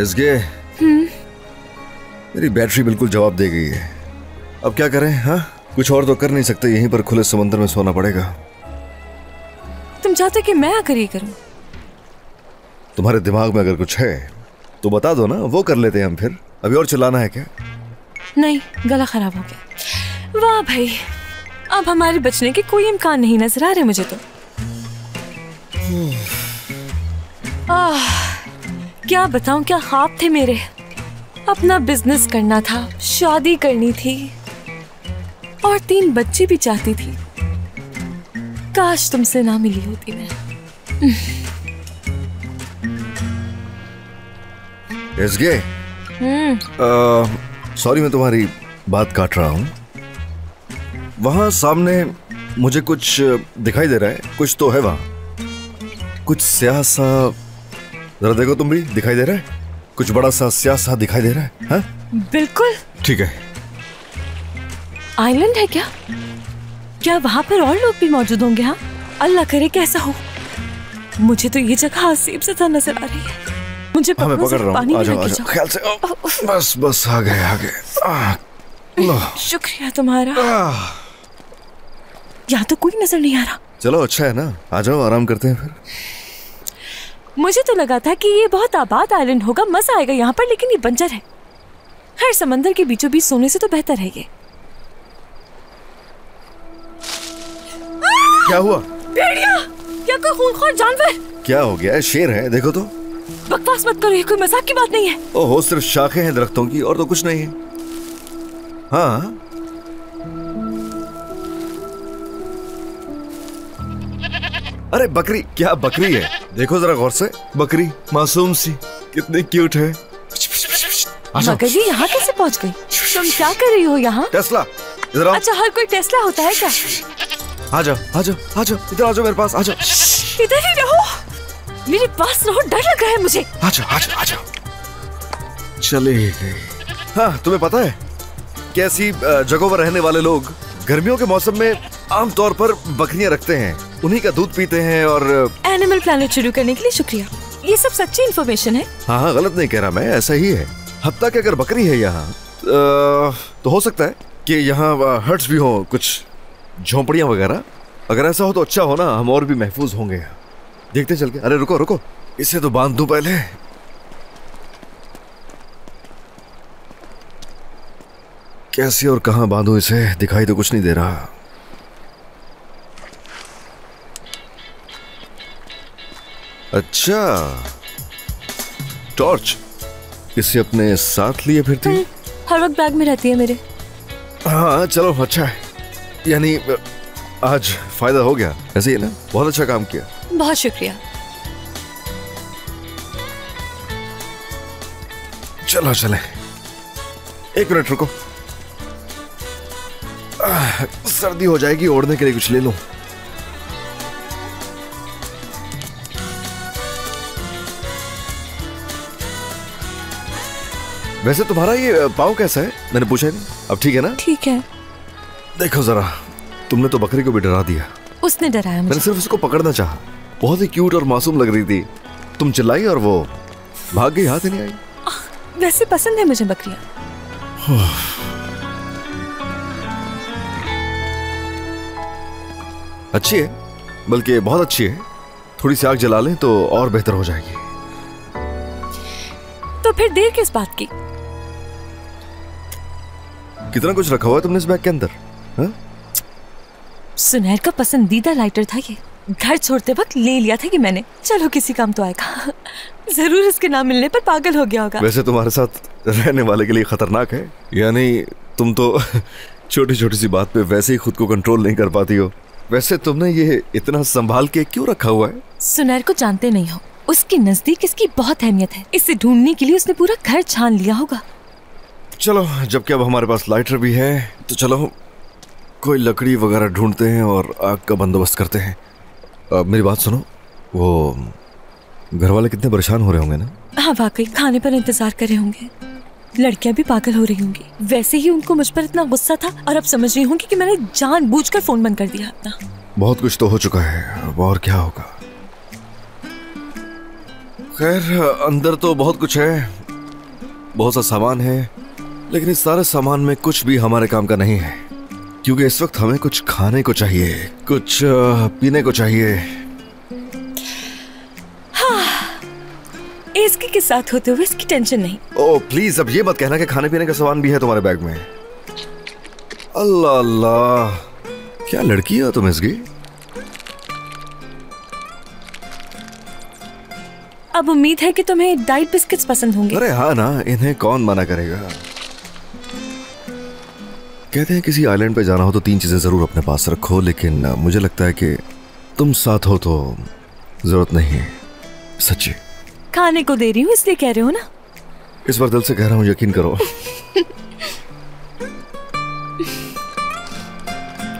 इसके मेरी बैटरी बिल्कुल जवाब दे गई है। अब क्या करें? हाँ, कुछ और तो कर नहीं सकते, यहीं पर खुले समंदर में सोना पड़ेगा। तुम चाहते कि मैं आकर ये करूं? तुम्हारे दिमाग में अगर कुछ है तो बता दो ना, वो कर लेते हैं हम फिर। अभी और चिल्लाना है क्या? नहीं, गला खराब हो गया। वाह भाई, अब हमारे बचने के कोई इम्कान नहीं नजर आ रहे मुझे तो। क्या बताऊं, क्या ख्वाब थे मेरे। अपना बिजनेस करना था, शादी करनी थी और 3 बच्चे भी चाहती थी। काश तुमसे ना मिली होती मैं। एसगे, सॉरी मैं तुम्हारी बात काट रहा हूँ। वहां सामने मुझे कुछ दिखाई दे रहा है, कुछ तो है वहां, कुछ स्याह सा। जरा देखो तुम भी, दिखाई दे रहा है कुछ बड़ा सा स्याह सा दिखाई दे रहा है? हाँ बिल्कुल ठीक है। आइलैंड है क्या? क्या वहां पर और लोग भी मौजूद होंगे? हाँ, अल्लाह करे कैसा हो। मुझे तो ये जगह अजीब से सा नजर आ रही है। मुझे मैं पकड़ रहा हूँ, आ जाओ ख्याल से। बस बस आ गए। शुक्रिया तुम्हारा। यहाँ तो कोई नजर नहीं आ रहा। चलो अच्छा है ना, आ जाओ आराम करते हैं फिर। मुझे तो लगा था कि ये बहुत आबाद आइलैंड होगा, मजा आएगा यहाँ पर, लेकिन ये बंजर है। हर समंदर के बीचों बीच सोने से तो बेहतर है ये। क्या हुआ? भेड़िया या कोई खूंखार जानवर? क्या हो गया? शेर है, देखो तो। बकवास मत करो, ये कोई मजाक की बात नहीं है। ओहो, सिर्फ शाखें हैं दरख्तों की और तो कुछ नहीं है। हाँ अरे बकरी, क्या बकरी है? देखो जरा गौर से, बकरी मासूम सी, कितनी क्यूट है। मगर ये यहाँ कैसे पहुँच गई? तुम क्या कर रही हो यहाँ? टेस्ला, इधर आओ। अच्छा, हर कोई टेस्ला होता है क्या? आ जाओ आ जाओ आ जाओ, इधर आ जाओ मेरे पास, आ जाओ। इधर ही रहो, मेरे पास रहो, डर लग रहा है मुझे। आ जाओ आ जाओ आ जाओ। चले गए। हाँ, तुम्हें पता है कैसी जगहों पर रहने वाले लोग गर्मियों के मौसम में आमतौर पर बकरियां रखते हैं, उन्हीं का दूध पीते हैं। और एनिमल प्लैनेट शुरू करने के लिए शुक्रिया, ये सब सच्ची इन्फॉर्मेशन है। हाँ हाँ, गलत नहीं कह रहा मैं, ऐसा ही है। हत्ता कि अगर बकरी है यहाँ तो हो सकता है कि यहाँ हट्स भी हो, कुछ झोंपड़ियां वगैरह। अगर ऐसा हो तो अच्छा हो ना, हम और भी महफूज होंगे यहाँ। देखते चल के। अरे रुको रुको, इसे तो बांध दूं पहले। कैसे और कहां बांधूं इसे, दिखाई तो कुछ नहीं दे रहा। अच्छा, टॉर्च इसे अपने साथ लिए फिरती? हर वक्त बैग में रहती है मेरे। हाँ चलो अच्छा है, यानी आज फायदा हो गया। ऐसे ही ना, बहुत अच्छा काम किया। बहुत शुक्रिया। चलो चले, 1 मिनट रुको। सर्दी हो जाएगी, ओढ़ने के लिए कुछ ले लूं। वैसे तुम्हारा ये पाँव कैसा है? मैंने पूछा नहीं। अब ठीक है ना? ठीक है। देखो जरा, तुमने तो बकरी को भी डरा दिया। उसने डराया मुझे। मैंने सिर्फ उसको पकड़ना चाहा। बहुत ही क्यूट और मासूम लग रही थी। तुम चिल्लाई और वो भाग गई, हाथ ही नहीं आई। वैसे पसंद है मुझे बकरियां। अच्छी है, बल्कि बहुत अच्छी है। थोड़ी सी आग जला लें तो और बेहतर हो जाएगी। तो फिर देर किस बात की? कितना कुछ रखा हुआ है तुमने इस बैग के अंदर? हा? सुनैर का पसंदीदा लाइटर था ये। घर छोड़ते वक्त ले लिया था कि मैंने। चलो किसी काम तो आएगा। जरूर इसके नाम मिलने पर पागल हो गया होगा। वैसे तुम्हारे साथ रहने वाले के लिए खतरनाक है, यानी तुम तो छोटी छोटी सी बात पे वैसे ही खुद को कंट्रोल नहीं कर पाती हो। वैसे तुमने ये इतना संभाल के क्यों रखा हुआ है? सुनैर को जानते नहीं हो, उसके नजदीक इसकी बहुत अहमियत है। इसे ढूंढने के लिए उसने पूरा घर छान लिया होगा। चलो, जबकि अब हमारे पास लाइटर भी है तो चलो कोई लकड़ी वगैरह ढूंढते हैं और आग का बंदोबस्त करते हैं। मेरी बात सुनो, वो घर वाले कितने परेशान हो रहे होंगे ना? हाँ वाकई, खाने पर इंतजार कर रहे होंगे। लड़कियां भी पागल हो रही होंगी। वैसे ही उनको मुझ पर इतना गुस्सा था और अब समझ रही होंगी कि मैंने जानबूझकर फोन बंद कर दिया अपना। बहुत कुछ तो हो चुका है, अब और क्या होगा। खैर, अंदर तो बहुत कुछ है, बहुत सा सामान है, लेकिन इस सारे सामान में कुछ भी हमारे काम का नहीं है, क्योंकि इस वक्त हमें कुछ खाने को चाहिए, कुछ पीने को चाहिए। इसके के साथ होते हुए इसकी टेंशन नहीं। ओह प्लीज, अब ये मत कहना कि खाने पीने का सामान भी है तुम्हारे बैग में। अल्लाह अल्लाह, क्या लड़की हो तुम इसकी। अब उम्मीद है कि तुम्हें डाइट बिस्किट्स पसंद होंगे। अरे हाँ ना, इन्हें कौन मना करेगा। कहते हैं किसी आइलैंड पे जाना हो तो 3 चीजें जरूर अपने पास रखो, लेकिन मुझे लगता है कि तुम साथ हो तो जरूरत नहीं है। सच्ची खाने को दे रही हूँ इसलिए कह रहे हो ना। इस बार दिल से कह रहा हूँ, यकीन करो।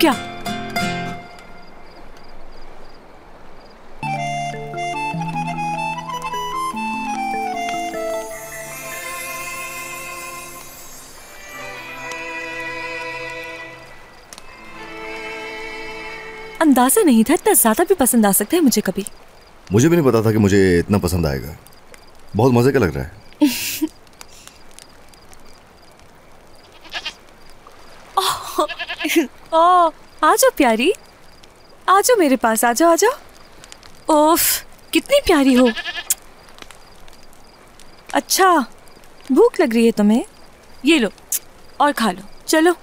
क्या? अंदाजा नहीं था इतना ज्यादा भी पसंद आ सकता है मुझे कभी। मुझे भी नहीं पता था कि मुझे इतना पसंद आएगा। बहुत मजे का लग रहा है। आ जाओ प्यारी, आ जाओ मेरे पास, आ जाओ आ जाओ। ओफ कितनी प्यारी हो। अच्छा भूख लग रही है तुम्हें, ये लो और खा लो, चलो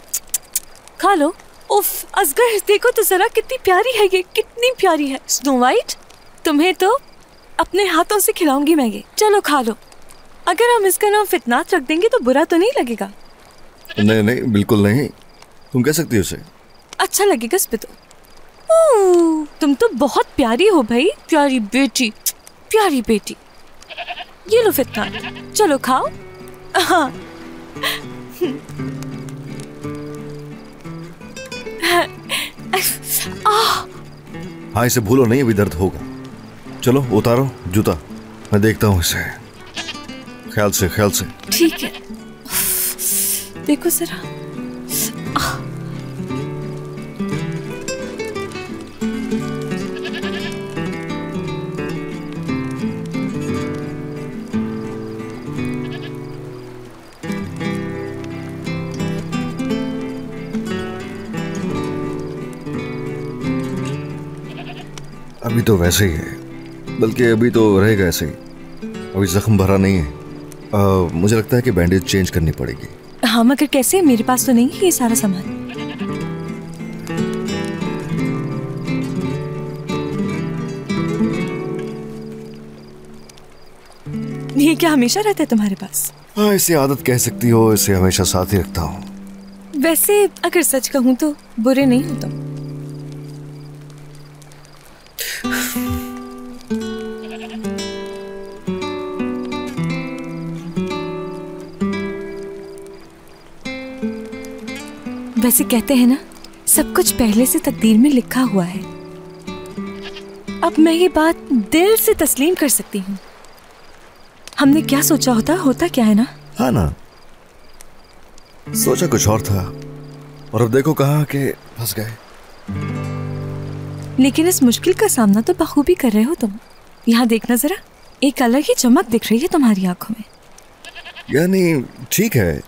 खा लो। उफ असगर देखो तो जरा कितनी प्यारी है ये, कितनी प्यारी है। स्नो वाइट, तुम्हें तो अपने हाथों से खिलाऊंगी मैं ये, चलो खा लो। अगर हम इसका नाम फितनात रख देंगे तो बुरा तो नहीं लगेगा? नहीं नहीं बिल्कुल नहीं, तुम कह सकती हो उसे। अच्छा लगेगा इस पे तो। तुम तो बहुत प्यारी हो भाई, प्यारी बेटी, प्यारी बेटी। ये लो फितनात, चलो खाओ। हाँ हाँ इसे भूलो नहीं, अभी दर्द होगा। चलो उतारो जूता, मैं देखता हूँ इसे। ख्याल से ख्याल से। ठीक है, देखो जरा। अभी तो वैसे ही है, बल्कि अभी तो रहेगा ऐसे ही। अभी जख्म भरा नहीं है। मुझे लगता है कि बैंडेज चेंज करनी पड़ेगी। हाँ मगर कैसे, मेरे पास तो नहीं है ये सारा सामान। ये क्या हमेशा रहता है तुम्हारे पास? हाँ इसे आदत कह सकती हो, इसे हमेशा साथ ही रखता हूँ। वैसे अगर सच कहूँ तो बुरे नहीं हो तुम। वैसे कहते हैं ना, सब कुछ पहले से तकदीर में लिखा हुआ है। अब मैं ये बात दिल से तस्लीम कर सकती हूँ। हमने क्या सोचा होता क्या है ना। हाँ ना, सोचा कुछ और था और अब देखो कहाँ के फंस गए। लेकिन इस मुश्किल का सामना तो बखूबी कर रहे हो तुम। यहाँ देखना जरा, एक अलग ही चमक दिख रही है तुम्हारी आंखों में। यानी ठीक है,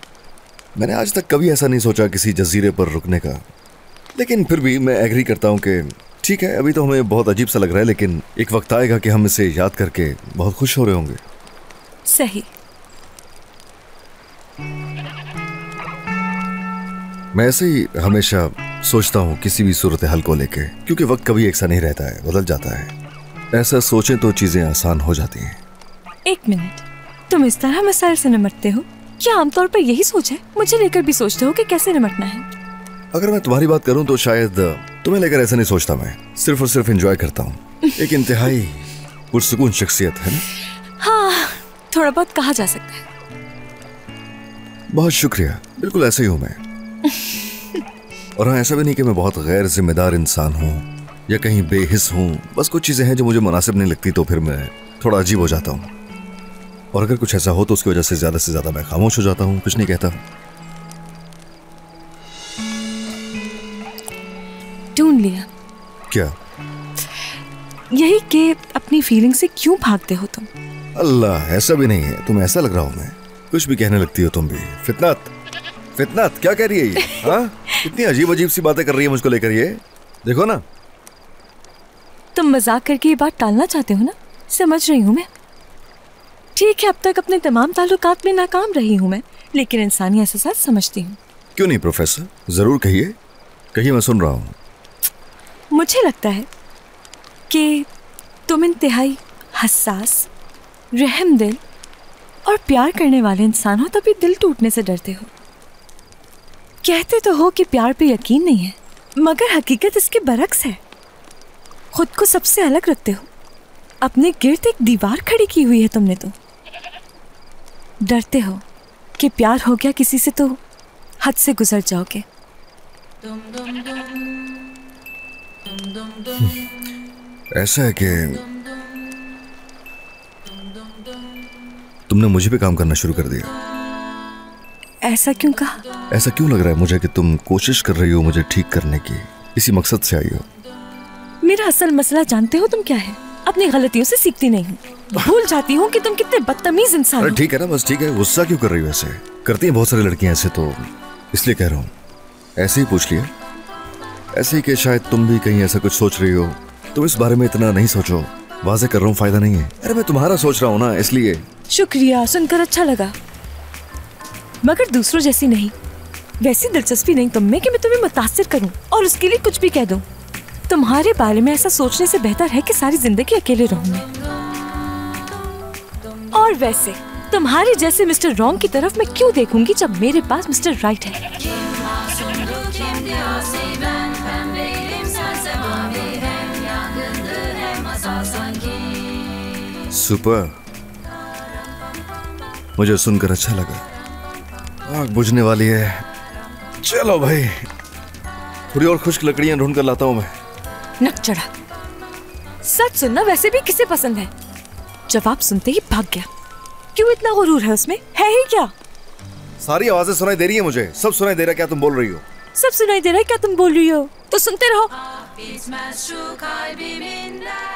मैंने आज तक कभी ऐसा नहीं सोचा किसी जजीरे पर रुकने का, लेकिन फिर भी मैं एग्री करता हूँ कि ठीक है, अभी तो हमें बहुत अजीब सा लग रहा है, लेकिन एक वक्त आएगा कि हम इसे याद करके बहुत खुश हो रहे होंगे। सही। मैं ऐसे ही हमेशा सोचता हूँ किसी भी सूरत हाल को लेके, क्योंकि वक्त कभी एक सा नहीं रहता है, बदल जाता है। ऐसा सोचें तो चीजें आसान हो जाती हैं। एक मिनट, तुम इस तरह मसाइल से निपटते हो? क्या आमतौर पर यही सोच है? मुझे लेकर भी सोचते हो कि कैसे निपटना है? अगर मैं तुम्हारी बात करूं तो शायद तुम्हें लेकर ऐसा नहीं सोचता, मैं सिर्फ और सिर्फ एंजॉय करता हूं। एक इंतहाई पुरसुकून शख्सियत है ना। हाँ, थोड़ा बहुत कहा जा सकता है। बहुत शुक्रिया, बिल्कुल ऐसे ही हूं मैं। और हाँ, ऐसा भी नहीं कि मैं बहुत गैर जिम्मेदार इंसान हूँ या कहीं बेहिस हूँ। बस कुछ चीजें हैं जो मुझे मुनासिब नहीं लगती तो फिर मैं थोड़ा अजीब हो जाता हूँ, और अगर कुछ ऐसा हो तो उसकी वजह से ज्यादा मैं खामोश हो जाता हूँ, कुछ नहीं कहता। ढूंढ लिया। क्या? यही कि अपनी फीलिंग से क्यों भागते हो तुम? अल्लाह, ऐसा भी नहीं है, तुम्हें ऐसा लग रहा हूं मैं। कुछ भी कहने लगती हो तुम भी। फितनत, फितनत क्या कह रही है ये? हाँ, कितनी अजीब अजीब सी बातें कर रही है मुझको लेकर ये। देखो ना। तुम मजाक करके ये बात टालना चाहते हो ना, समझ रही हूँ मैं। ठीक है, अब तक अपने तमाम ताल्लुकात में नाकाम रही हूँ मैं, लेकिन इंसानी एहसास समझती हूँ। क्यों नहीं प्रोफेसर, जरूर कहिए, कहिए, मैं सुन रहा हूँ। मुझे लगता है कि तुम इंतहाई हसास, रहमदिल और प्यार करने वाले इंसान हो, तभी दिल टूटने से डरते हो। कहते तो हो कि प्यार पे यकीन नहीं है, मगर हकीकत इसके बरक्स है। खुद को सबसे अलग रखते हो, अपने गिर्द एक दीवार खड़ी की हुई है तुमने तो। डरते हो कि प्यार हो गया किसी से तो हद से गुजर जाओगे। ऐसा है कि तुमने मुझे पे काम करना शुरू कर दिया। ऐसा क्यों कहा? ऐसा क्यों लग रहा है मुझे कि तुम कोशिश कर रही हो मुझे ठीक करने की, इसी मकसद से आई हो। मेरा असल मसला जानते हो तुम क्या है? अपनी गलतियों से सीखती नहीं हूँ, भूल जाती हूँ कि तुम कितने बदतमीज इंसान हो। अरे ठीक है ना, बस ठीक है। गुस्सा क्यों कर रही हो? ऐसे करती हैं बहुत सारी लड़कियां ऐसे, तो इसलिए कह रहा हूँ। ऐसे ही पूछ लिया, ऐसे ही कि शायद तुम भी कहीं ऐसा कुछ सोच रही हो। तुम इस बारे में इतना नहीं सोचो, वाज़ेह कर रहा हूँ, फायदा नहीं है। अरे मैं तुम्हारा सोच रहा हूँ ना, इसलिए। शुक्रिया, सुनकर अच्छा लगा, मगर दूसरों जैसी नहीं। वैसी दिलचस्पी नहीं तुम में कि मैं तुम्हें मुतासिर करूं और उसके लिए कुछ भी कह दूं। तुम्हारे बारे में ऐसा सोचने से बेहतर है कि सारी जिंदगी अकेले रहूं मैं। और वैसे तुम्हारे जैसे मिस्टर रॉन्ग की तरफ मैं क्यों देखूंगी जब मेरे पास मिस्टर राइट है। सुपर, मुझे सुनकर अच्छा लगा। आग बुझने वाली है। चलो भाई, थोड़ी और खुश्क लकड़ियां ढूंढ कर लाता हूं मैं। नक चढ़ा। सच सुनना वैसे भी किसे पसंद है? जवाब सुनते ही भाग गया। क्यों इतना गुरूर है उसमें? है ही क्या? सारी आवाजें सुनाई दे रही है मुझे, सब सुनाई दे रहा है। क्या तुम बोल रही हो? सब सुनाई दे रहा है क्या तुम बोल रही हो? तो सुनते रहो।